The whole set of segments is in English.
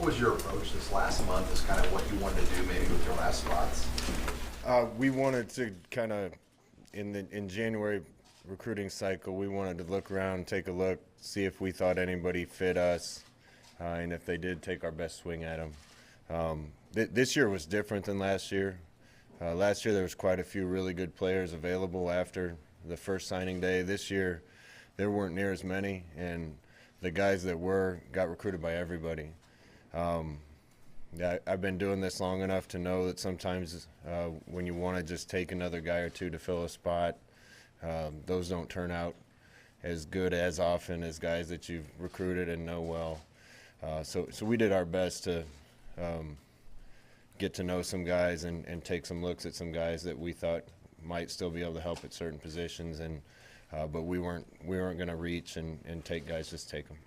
was your approach this last month as kind of what you wanted to do maybe with your last spots? We wanted to kind of, in January recruiting cycle, we wanted to look around, take a look, see if we thought anybody fit us, and if they did, take our best swing at them. This year was different than last year. Last year there was quite a few really good players available after the first signing day. This year there weren't near as many, and the guys that were got recruited by everybody. I've been doing this long enough to know that sometimes when you want to just take another guy or two to fill a spot, those don't turn out as good as often as guys that you've recruited and know well. So we did our best to get to know some guys and take some looks at some guys that we thought might still be able to help at certain positions, and but we weren't going to reach and take guys, just take them.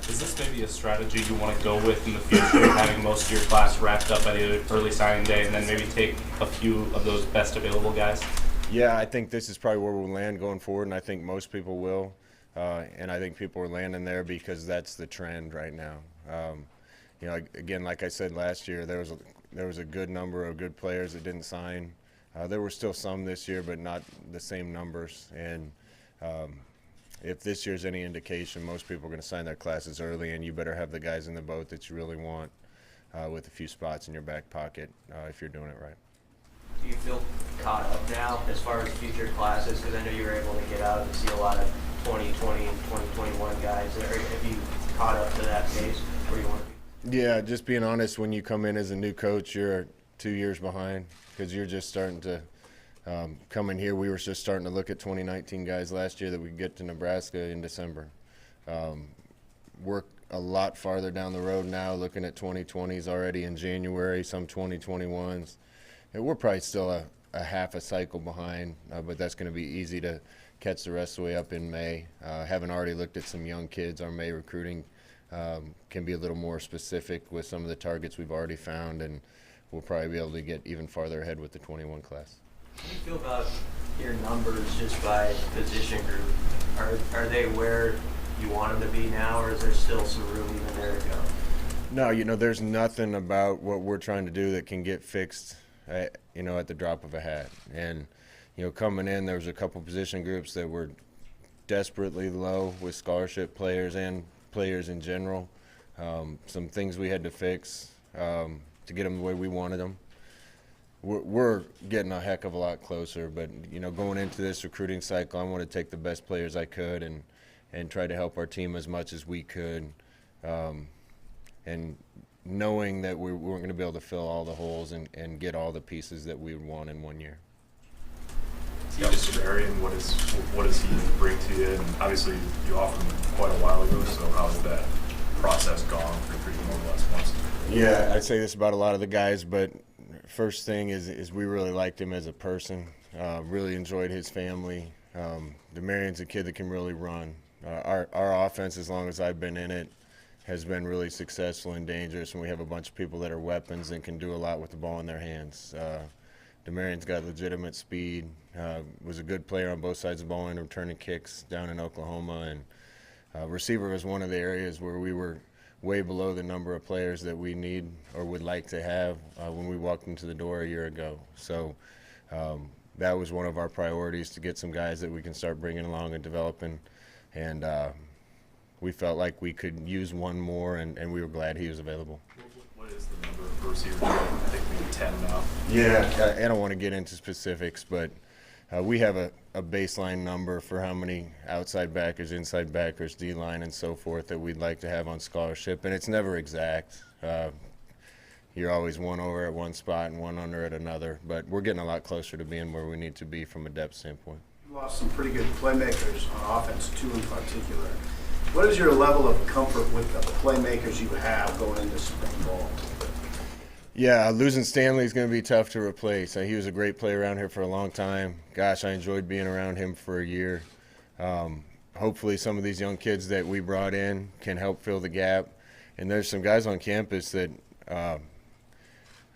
Is this maybe a strategy you want to go with in the future, having most of your class wrapped up by the early signing day, and then maybe take a few of those best available guys? Yeah, I think this is probably where we'll land going forward, and I think most people will. And I think people are landing there because that's the trend right now. You know, again, like I said last year, there was a good number of good players that didn't sign. There were still some this year, but not the same numbers. And if this year's any indication, most people are going to sign their classes early, and you better have the guys in the boat that you really want with a few spots in your back pocket if you're doing it right. Do you feel caught up now as far as future classes? Because I know you were able to get out and see a lot of 2020 and 2021 guys. Have you caught up to that pace where you want to be? Yeah, just being honest, when you come in as a new coach, you're 2 years behind because you're just starting to come in here. We were just starting to look at 2019 guys last year that we could get to Nebraska in December. Work a lot farther down the road now, looking at 2020s already in January, some 2021s. And we're probably still a half a cycle behind, but that's going to be easy to catch the rest of the way up in May. Having already looked at some young kids, our May recruiting can be a little more specific with some of the targets we've already found, and we'll probably be able to get even farther ahead with the 21 class. How do you feel about your numbers just by position group? Are they where you want them to be now, or is there still some room even there to go? No, you know, there's nothing about what we're trying to do that can get fixed at the drop of a hat. And, coming in, there was a couple position groups that were desperately low with scholarship players and players in general. Some things we had to fix to get them the way we wanted them. We're getting a heck of a lot closer, but, going into this recruiting cycle, I want to take the best players I could and try to help our team as much as we could. And knowing that we weren't going to be able to fill all the holes and get all the pieces that we would want in 1 year. Mr. Marion, what does he bring to you? And obviously, you offered him quite a while ago, so how has that process gone for him over the last months? Yeah, I say this about a lot of the guys, but first thing is we really liked him as a person, really enjoyed his family. Marion's a kid that can really run. Our offense, as long as I've been in it, has been really successful and dangerous, and we have a bunch of people that are weapons and can do a lot with the ball in their hands. Demarion's got legitimate speed, was a good player on both sides of the ball and returning kicks down in Oklahoma, and receiver was one of the areas where we were way below the number of players that we need or would like to have when we walked into the door a year ago. So that was one of our priorities, to get some guys that we can start bringing along and developing, and we felt like we could use one more, and we were glad he was available. What is the number of receivers? I think maybe 10 now. Yeah, I don't want to get into specifics, but we have a baseline number for how many outside backers, inside backers, D-line, and so forth that we'd like to have on scholarship, and it's never exact. You're always one over at one spot and one under at another, but we're getting a lot closer to being where we need to be from a depth standpoint. You lost some pretty good playmakers on offense, two in particular. What is your level of comfort with the playmakers you have going into spring ball? Yeah, losing Stanley is going to be tough to replace. He was a great player around here for a long time. Gosh, I enjoyed being around him for a year. Hopefully some of these young kids that we brought in can help fill the gap. And there's some guys on campus that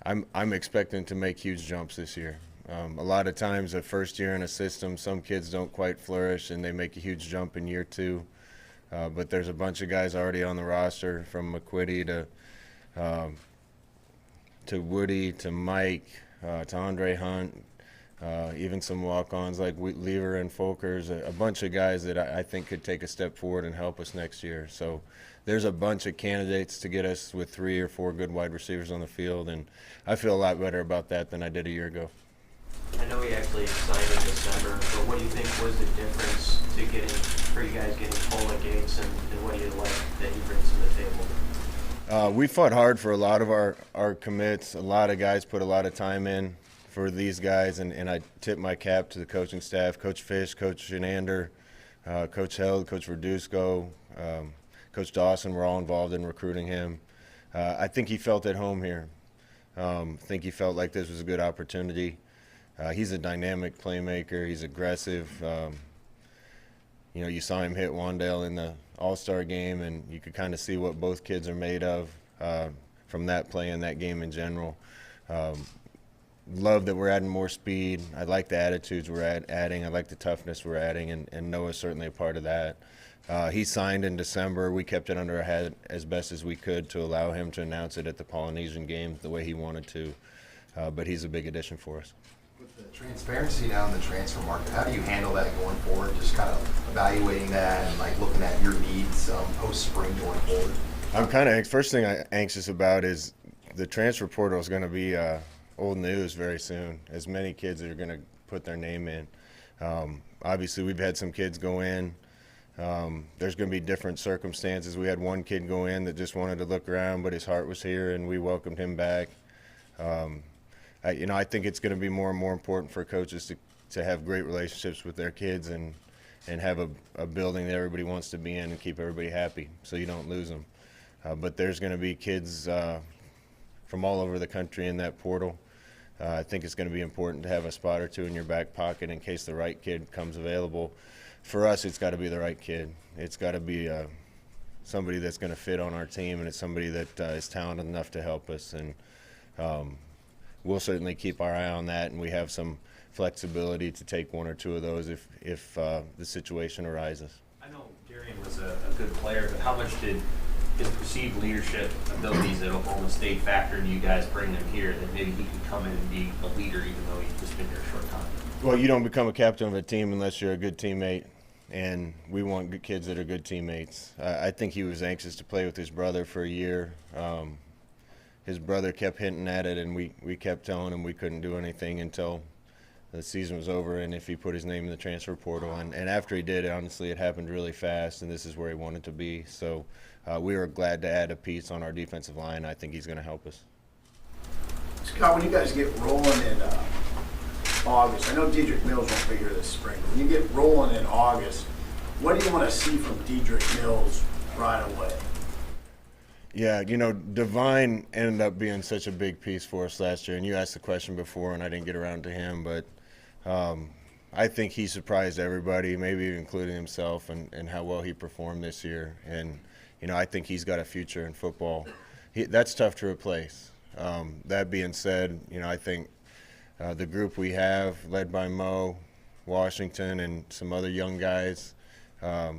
I'm expecting to make huge jumps this year. A lot of times the first year in a system, some kids don't quite flourish and they make a huge jump in year two. But there's a bunch of guys already on the roster, from McQuitty to Woody to Mike to Andre Hunt, even some walk-ons like Lever and Folkers, a bunch of guys that I think could take a step forward and help us next year. So there's a bunch of candidates to get us with 3 or 4 good wide receivers on the field, and I feel a lot better about that than I did a year ago. I know he actually signed in December, but what do you think was the difference for you guys getting Pola Gates, and what do you like that he brings to the table? We fought hard for a lot of our commits. A lot of guys put a lot of time in for these guys, and I tip my cap to the coaching staff, Coach Fish, Coach Shenander, Coach Held, Coach Verduzco, Coach Dawson were all involved in recruiting him. I think he felt at home here. I think he felt like this was a good opportunity. He's a dynamic playmaker. He's aggressive. You saw him hit Wandale in the All-Star game, and you could kind of see what both kids are made of from that play and that game in general. Love that we're adding more speed. I like the attitudes we're adding. I like the toughness we're adding, and Noah's certainly a part of that. He signed in December. We kept it under our head as best as we could to allow him to announce it at the Polynesian game the way he wanted to. But he's a big addition for us. With the transparency now in the transfer market, how do you handle that going forward? Just kind of evaluating that and like looking at your needs post-spring going forward? I'm kind of first thing I'm anxious about is the transfer portal is going to be old news very soon. As many kids are going to put their name in. Obviously, we've had some kids go in. There's going to be different circumstances. We had one kid go in that just wanted to look around, but his heart was here, and we welcomed him back. I think it's going to be more and more important for coaches to have great relationships with their kids and have a building that everybody wants to be in and keep everybody happy so you don't lose them. But there's going to be kids from all over the country in that portal. I think it's going to be important to have a spot or two in your back pocket in case the right kid comes available. For us, it's got to be the right kid. It's got to be somebody that's going to fit on our team, and it's somebody that is talented enough to help us. And we'll certainly keep our eye on that, and we have some flexibility to take 1 or 2 of those if the situation arises. I know Darian was a good player, but how much did his perceived leadership abilities at Oklahoma State factor into you guys bringing him here, that maybe he could come in and be a leader even though he's just been here a short time? Well, you don't become a captain of a team unless you're a good teammate, and we want good kids that are good teammates. I think he was anxious to play with his brother for a year. His brother kept hinting at it, and we kept telling him we couldn't do anything until the season was over and if he put his name in the transfer portal. And after he did, honestly, it happened really fast, and this is where he wanted to be. So we were glad to add a piece on our defensive line. I think he's going to help us. Scott, when you guys get rolling in August, I know Dedrick Mills won't be here this spring, but when you get rolling in August, what do you want to see from Dedrick Mills right away? Yeah, Devine ended up being such a big piece for us last year, and you asked the question before, and I didn't get around to him, but I think he surprised everybody, maybe including himself, and how well he performed this year. And, I think he's got a future in football. That's tough to replace. That being said, I think the group we have, led by Mo, Washington, and some other young guys, are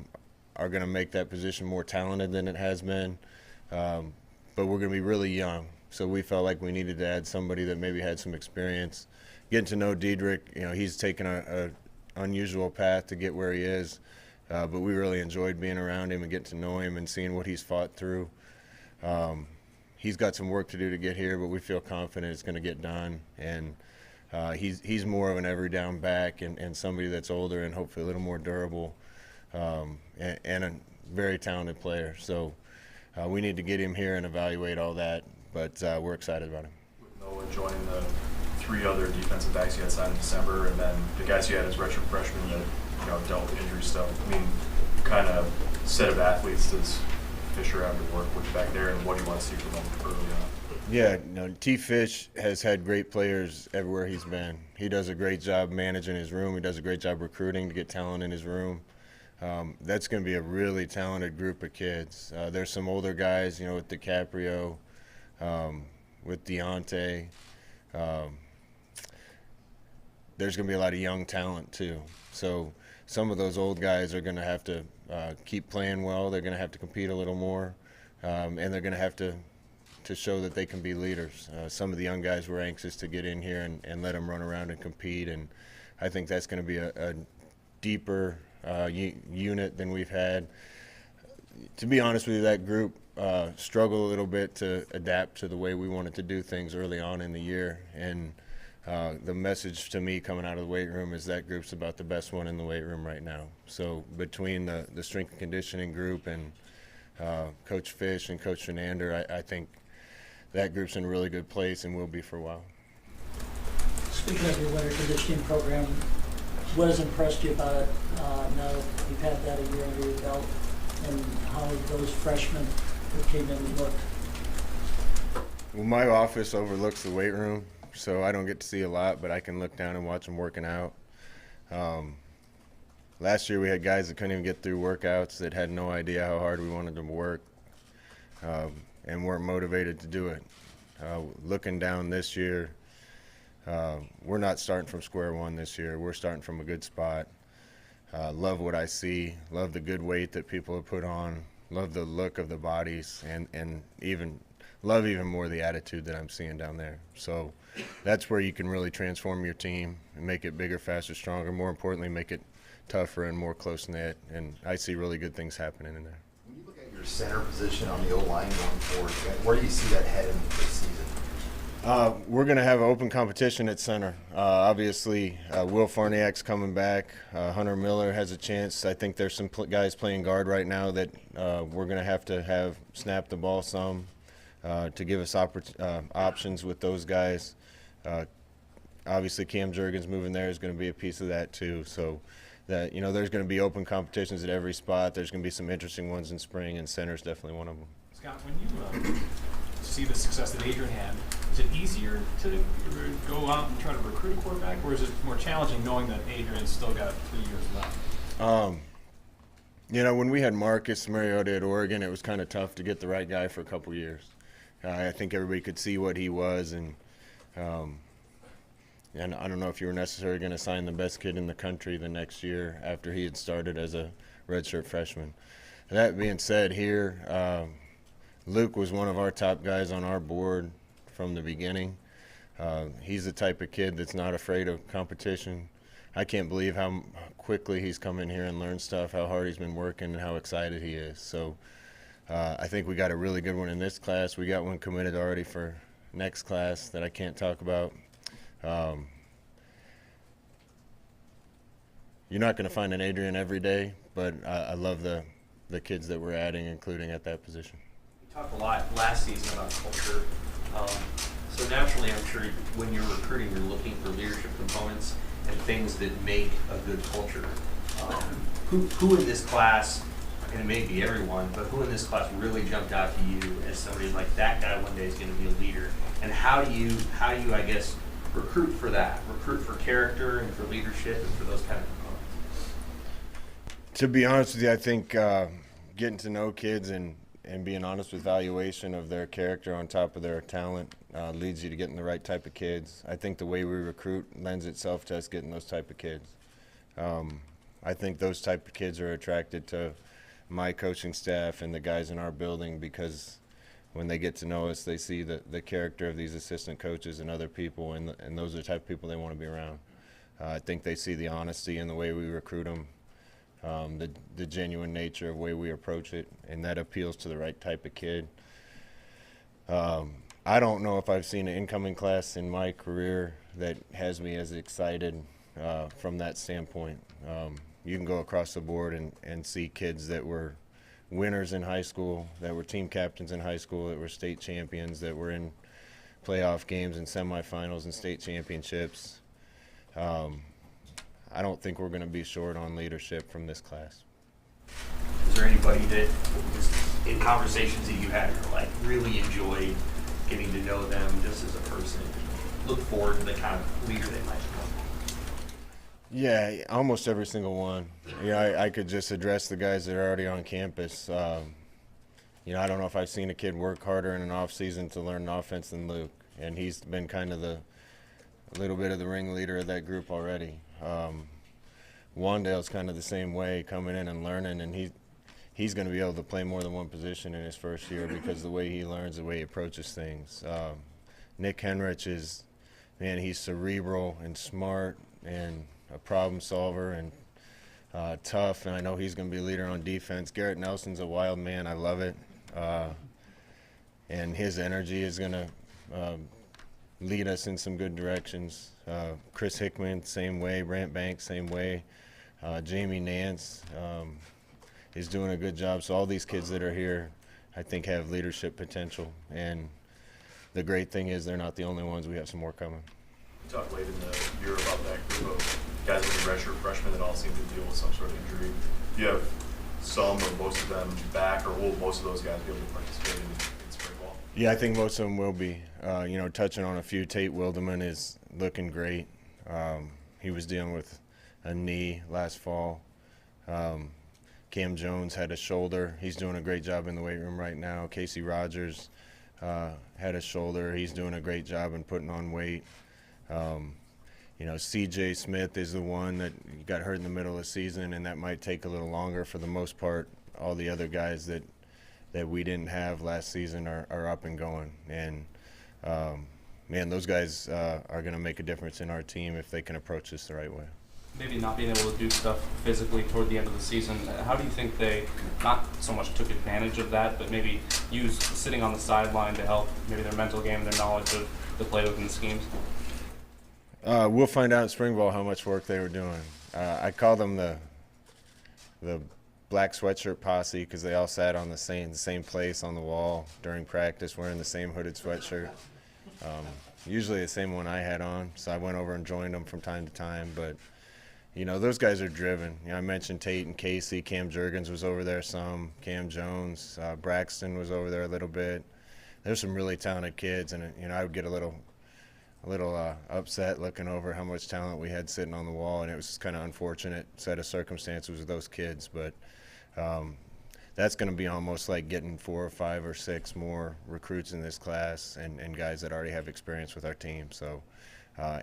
going to make that position more talented than it has been. But we're going to be really young, so we felt like we needed to add somebody that maybe had some experience. Getting to know Dedrick, he's taken an unusual path to get where he is, but we really enjoyed being around him and getting to know him and seeing what he's fought through. He's got some work to do to get here, but we feel confident it's going to get done. And he's more of an every down back and somebody that's older and hopefully a little more durable, and a very talented player. So we need to get him here and evaluate all that, but we're excited about him. With Noah joining the 3 other defensive backs you had signed in December, and then the guys you had as redshirt freshmen that dealt with injury stuff. I mean, what kind of set of athletes does Fisher have to work with back there, and what do you want to see from them early on? Yeah, T. Fish has had great players everywhere he's been. He does a great job managing his room. He does a great job recruiting to get talent in his room. That's going to be a really talented group of kids. There's some older guys, with DiCaprio, with Deontay. There's going to be a lot of young talent too. So some of those old guys are going to have to keep playing well. They're going to have to compete a little more, and they're going to have to show that they can be leaders. Some of the young guys were anxious to get in here and let them run around and compete, and I think that's going to be a deeper unit than we've had. To be honest with you, that group struggled a little bit to adapt to the way we wanted to do things early on in the year, and the message to me coming out of the weight room is that group's about the best one in the weight room right now. So between the strength and conditioning group and Coach Fish and Coach Fernandez, I think that group's in a really good place and will be for a while. Speaking of your winter conditioning program, what has impressed you about it now that you've had that a year under your belt, and how those freshmen that came in looked? Well, my office overlooks the weight room, so I don't get to see a lot, but I can look down and watch them working out. Last year we had guys that couldn't even get through workouts, that had no idea how hard we wanted them to work, and weren't motivated to do it. Looking down this year, we're not starting from square one this year. We're starting from a good spot. Love what I see, love the good weight that people have put on, love the look of the bodies, and even more the attitude that I'm seeing down there. So that's where you can really transform your team and make it bigger, faster, stronger, more importantly, make it tougher and more close-knit, and I see really good things happening in there. When you look at your center position on the O-line going forward, where do you see that heading this season? We're going to have open competition at center. Obviously, Will Farniak's coming back. Hunter Miller has a chance. I think there's some guys playing guard right now that we're going to have snap the ball some to give us options with those guys. Obviously, Cam Jurgens moving there is going to be a piece of that too. So that, there's going to be open competitions at every spot. There's going to be some interesting ones in spring, and center's definitely one of them. Scott, when you see the success that Adrian had, is it easier to go out and try to recruit a quarterback, or is it more challenging knowing that Adrian's still got 3 years left? When we had Marcus Mariota at Oregon, it was kind of tough to get the right guy for a couple years. I think everybody could see what he was, and I don't know if you were necessarily going to sign the best kid in the country the next year after he had started as a redshirt freshman. That being said, here, Luke was one of our top guys on our board from the beginning. He's the type of kid that's not afraid of competition. I can't believe how quickly he's come in here and learned stuff, how hard he's been working, and how excited he is. So I think we got a really good one in this class. We got one committed already for next class that I can't talk about. You're not going to find an Adrian every day, but I love the kids that we're adding, including at that position. You talked a lot last season about culture. So naturally, I'm sure when you're recruiting, you're looking for leadership components and things that make a good culture. Who in this class, and it may be everyone, but who in this class really jumped out to you as somebody like that guy one day is going to be a leader? And how do you, I guess, recruit for that? Recruit for character and for leadership and for those kind of components? To be honest with you, I think getting to know kids and being honest with valuation of their character on top of their talent leads you to getting the right type of kids. I think the way we recruit lends itself to us getting those type of kids. I think those type of kids are attracted to my coaching staff and the guys in our building because when they get to know us, they see the character of these assistant coaches and other people, and those are the type of people they want to be around. I think they see the honesty in the way we recruit them, the genuine nature of the way we approach it, and that appeals to the right type of kid. I don't know if I've seen an incoming class in my career that has me as excited from that standpoint. You can go across the board and see kids that were winners in high school, that were team captains in high school, that were state champions, that were in playoff games and semifinals and state championships. I don't think we're going to be short on leadership from this class. Is there anybody that, just in conversations that you had, really enjoyed getting to know them just as a person, look forward to the kind of leader they might become? Yeah, almost every single one. I could just address the guys that are already on campus. I don't know if I've seen a kid work harder in an off season to learn an offense than Luke, and he's been kind of a little bit of the ringleader of that group already. Wandale's kind of the same way, coming in and learning, and he's going to be able to play more than one position in his first year because of the way he learns, the way he approaches things. Nick Henrich is, man, he's cerebral and smart and a problem solver and tough, and I know he's going to be a leader on defense. Garrett Nelson's a wild man. I love it. And his energy is going to lead us in some good directions. Chris Hickman, same way. Brant Banks, same way. Jamie Nance is doing a good job. So all these kids that are here, I think, have leadership potential. And the great thing is they're not the only ones. We have some more coming. You talked late in the year about that group of guys with the redshirt freshmen that all seem to deal with some sort of injury. Do you have some or most of them back, or will most of those guys be able to participate in spring ball? Yeah, I think most of them will be. Touching on a few, Tate Wilderman is looking great. He was dealing with a knee last fall. Cam Jones had a shoulder. He's doing a great job in the weight room right now. Casey Rogers had a shoulder. He's doing a great job in putting on weight. C.J. Smith is the one that got hurt in the middle of the season, and that might take a little longer. For the most part, all the other guys that we didn't have last season are up and going. And, man, those guys are going to make a difference in our team if they can approach this the right way. Maybe not being able to do stuff physically toward the end of the season, how do you think they not so much took advantage of that, but maybe used sitting on the sideline to help maybe their mental game, their knowledge of the playbook and the schemes? We'll find out in spring ball how much work they were doing. I call them the black sweatshirt posse because they all sat on the same place on the wall during practice wearing the same hooded sweatshirt. Usually the same one I had on, so I went over and joined them from time to time. But, those guys are driven. I mentioned Tate and Casey. Cam Jurgens was over there some. Cam Jones. Braxton was over there a little bit. There's some really talented kids, and, I would get a little upset looking over how much talent we had sitting on the wall, and it was just kind of unfortunate set of circumstances with those kids. But that's going to be almost like getting 4 or 5 or 6 more recruits in this class and guys that already have experience with our team. So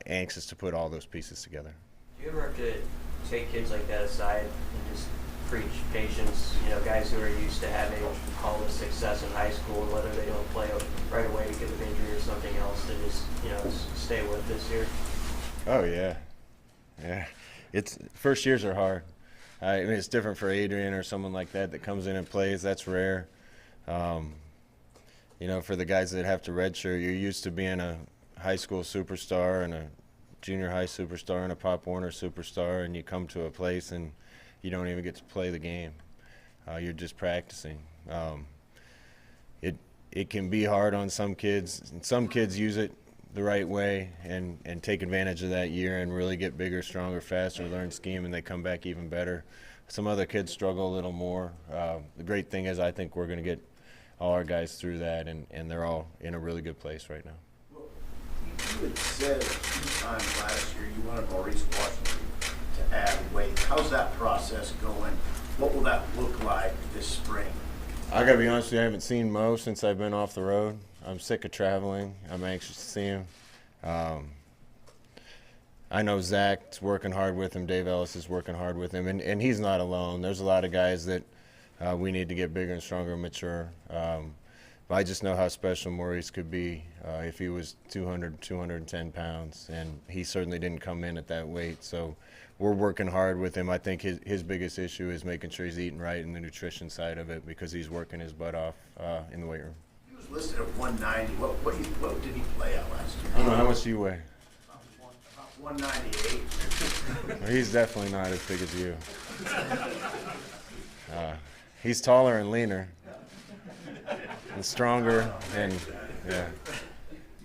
anxious to put all those pieces together. Do you ever have to take kids like that aside and just preach patience? Guys who are used to having all this success in high school, and whether they don't play right away because of injury or something else, to just stay with this year. Oh yeah. It's first years are hard. I mean, it's different for Adrian or someone like that comes in and plays. That's rare. For the guys that have to redshirt, you're used to being a high school superstar and a junior high superstar and a Pop Warner superstar, and you come to a place and you don't even get to play the game. You're just practicing. It can be hard on some kids. Some kids use it the right way and take advantage of that year and really get bigger, stronger, faster, learn scheme, and they come back even better. Some other kids struggle a little more. The great thing is I think we're going to get all our guys through that, and they're all in a really good place right now. Well, you had said a few times last year you wanted Maurice Washington to add weight. How's that process going? What will that look like this spring? I got to be honest with you, I haven't seen Mo since I've been off the road. I'm sick of traveling. I'm anxious to see him. I know Zach's working hard with him. Dave Ellis is working hard with him. And he's not alone. There's a lot of guys that we need to get bigger and stronger and mature. But I just know how special Maurice could be if he was 200, 210 pounds. And he certainly didn't come in at that weight. So we're working hard with him. I think his biggest issue is making sure he's eating right in the nutrition side of it because he's working his butt off in the weight room. He was listed at 190. What did he play at last year? I don't know, how much do you weigh? About 198. He's definitely not as big as you. He's taller and leaner and stronger, and yeah.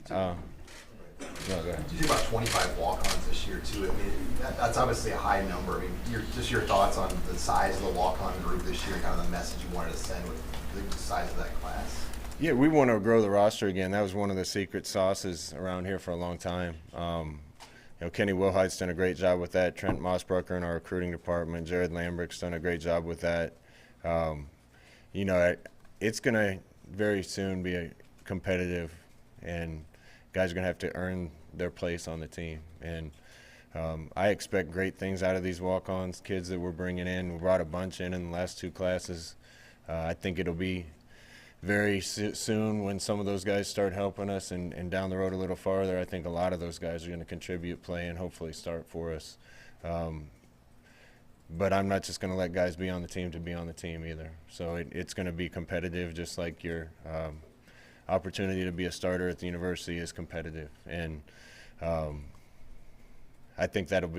No, go ahead. You did about 25 walk-ons this year too. I mean, that's obviously a high number. I mean, your thoughts on the size of the walk-on group this year and kind of the message you wanted to send with the size of that class. Yeah, we want to grow the roster again. That was one of the secret sauces around here for a long time. Kenny Wilhite's done a great job with that. Trent Mossbrucker in our recruiting department. Jared Lambrick's done a great job with that. It's going to very soon be competitive, and guys are going to have to earn their place on the team. And I expect great things out of these walk-ons, kids that we're bringing in. We brought a bunch in the last 2 classes. I think it'll be very soon when some of those guys start helping us, and down the road a little farther, I think a lot of those guys are going to contribute, play, and hopefully start for us. But I'm not just going to let guys be on the team to be on the team either. So it's going to be competitive, just like your opportunity to be a starter at the university is competitive. And I think that'll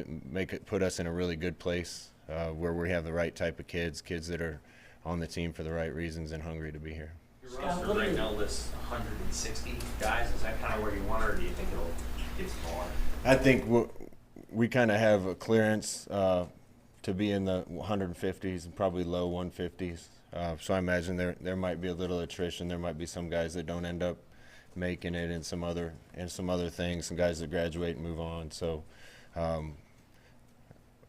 put us in a really good place where we have the right type of kids that are on the team for the right reasons and hungry to be here. Your roster right now lists 160 guys. Is that kind of where you want, or do you think it'll get smaller? I think we kind of have a clearance to be in the 150s and probably low 150s. So I imagine there might be a little attrition. There might be some guys that don't end up making it, and some other things, some guys that graduate and move on. So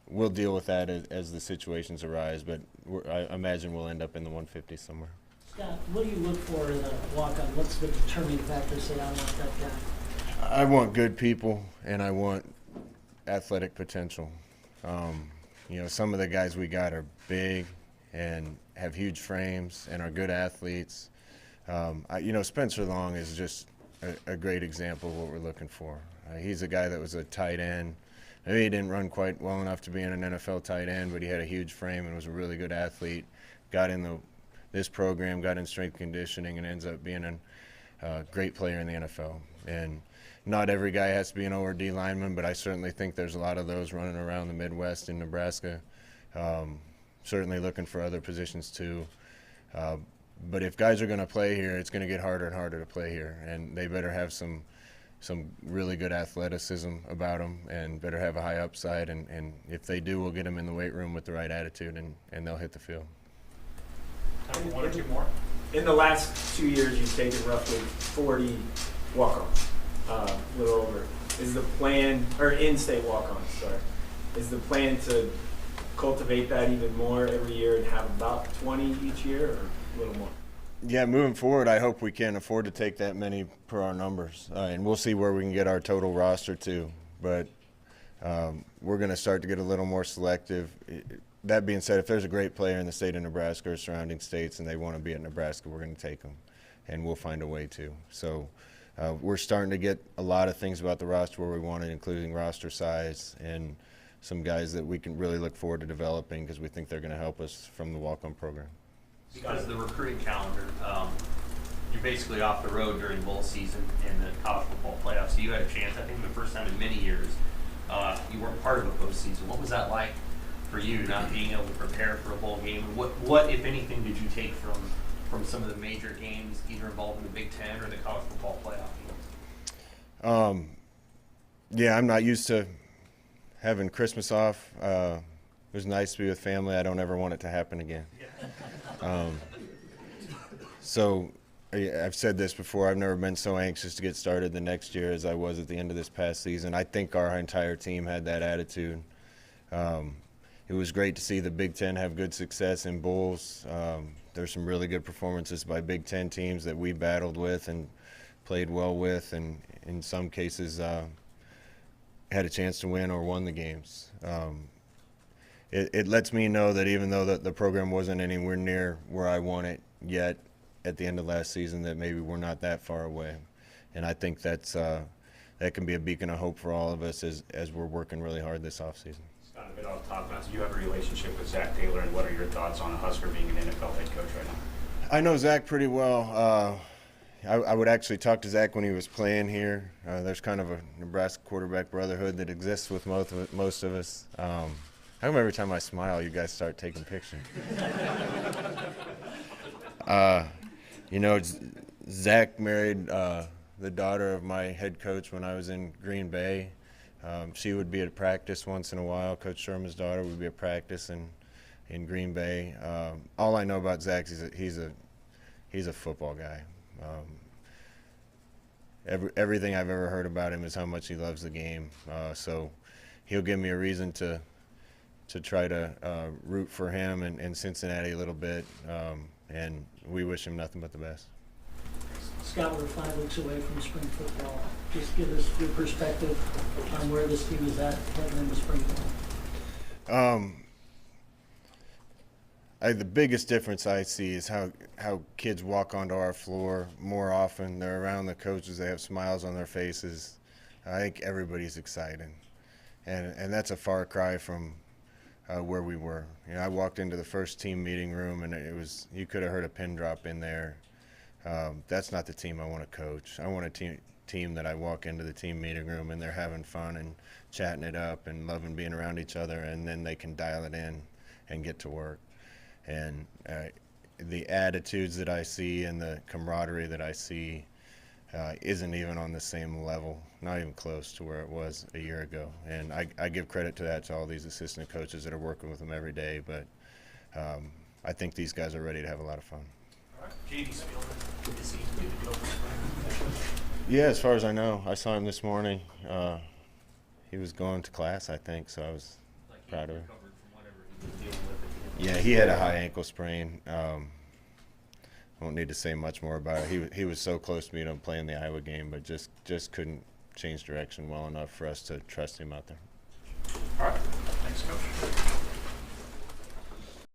we'll deal with that as the situations arise, but I imagine we'll end up in the 150s somewhere. Scott, what do you look for in a walk-on? What's the determining factor to say, I want that guy? I want good people, and I want athletic potential. Some of the guys we got are big and have huge frames and are good athletes. Spencer Long is just a great example of what we're looking for. He's a guy that was a tight end. Maybe he didn't run quite well enough to be in an NFL tight end, but he had a huge frame and was a really good athlete. Got in this program, got in strength conditioning, and ends up being a great player in the NFL. And not every guy has to be an O or D lineman, but I certainly think there's a lot of those running around the Midwest in Nebraska. Certainly looking for other positions too. But if guys are going to play here, it's going to get harder and harder to play here, and they better have some really good athleticism about them, and better have a high upside. And if they do, we'll get them in the weight room with the right attitude, and they'll hit the field. Time for 1 or 2 more. In the last 2 years, you've taken roughly 40 walk-ons, a little over. Is the plan, or in-state walk-ons, sorry, is the plan to cultivate that even more every year and have about 20 each year, or a little more? Yeah, moving forward, I hope we can afford to take that many per our numbers, and we'll see where we can get our total roster to. But we're going to start to get a little more selective. That being said, if there's a great player in the state of Nebraska or surrounding states and they want to be at Nebraska, we're going to take them, and we'll find a way to. So we're starting to get a lot of things about the roster where we want it, including roster size and some guys that we can really look forward to developing because we think they're going to help us from the walk-on program. Because of the recruiting calendar, you're basically off the road during bowl season and the college football playoffs. So you had a chance, I think the first time in many years, you weren't part of a postseason. What was that like for you, not being able to prepare for a bowl game? What if anything, did you take from some of the major games, either involved in the Big Ten or the college football playoff games? Yeah, I'm not used to having Christmas off. It was nice to be with family. I don't ever want it to happen again. So I've said this before, I've never been so anxious to get started the next year as I was at the end of this past season. I think our entire team had that attitude. It was great to see the Big Ten have good success in bowls. There's some really good performances by Big Ten teams that we battled with and played well with, and in some cases had a chance to win or won the games. It lets me know that even though the program wasn't anywhere near where I want it yet at the end of last season, that maybe we're not that far away. And I think that can be a beacon of hope for all of us as we're working really hard this offseason. Scott, a bit off top, do you have a relationship with Zach Taylor, and what are your thoughts on a Husker being an NFL head coach right now? I know Zach pretty well. I would actually talk to Zach when he was playing here. There's kind of a Nebraska quarterback brotherhood that exists with most of us. How come every time I smile, you guys start taking pictures? Zach married the daughter of my head coach when I was in Green Bay. She would be at practice once in a while. Coach Sherman's daughter would be at practice in Green Bay. All I know about Zach is that he's a football guy. Everything I've ever heard about him is how much he loves the game. So he'll give me a reason to try to root for him and Cincinnati a little bit, and we wish him nothing but the best. Scott, we're 5 weeks away from spring football. Just give us your perspective on where this team is at heading into spring football. The biggest difference I see is how kids walk onto our floor more often. They're around the coaches. They have smiles on their faces. I think everybody's excited, and that's a far cry from where we were. You know, I walked into the first team meeting room, and you could have heard a pin drop in there. That's not the team I want to coach. I want a team that I walk into the team meeting room and they're having fun and chatting it up and loving being around each other, and then they can dial it in and get to work. And the attitudes that I see and the camaraderie that I see isn't even on the same level, not even close to where it was a year ago. And I give credit to that to all these assistant coaches that are working with them every day. But I think these guys are ready to have a lot of fun. JD Spielman, good to see you get to go for spring. Yeah, as far as I know, I saw him this morning. He was going to class, I think, so I was proud of him. Yeah, he had a high ankle sprain. Won't need to say much more about it. He was so close to me to play in the Iowa game, but just couldn't change direction well enough for us to trust him out there.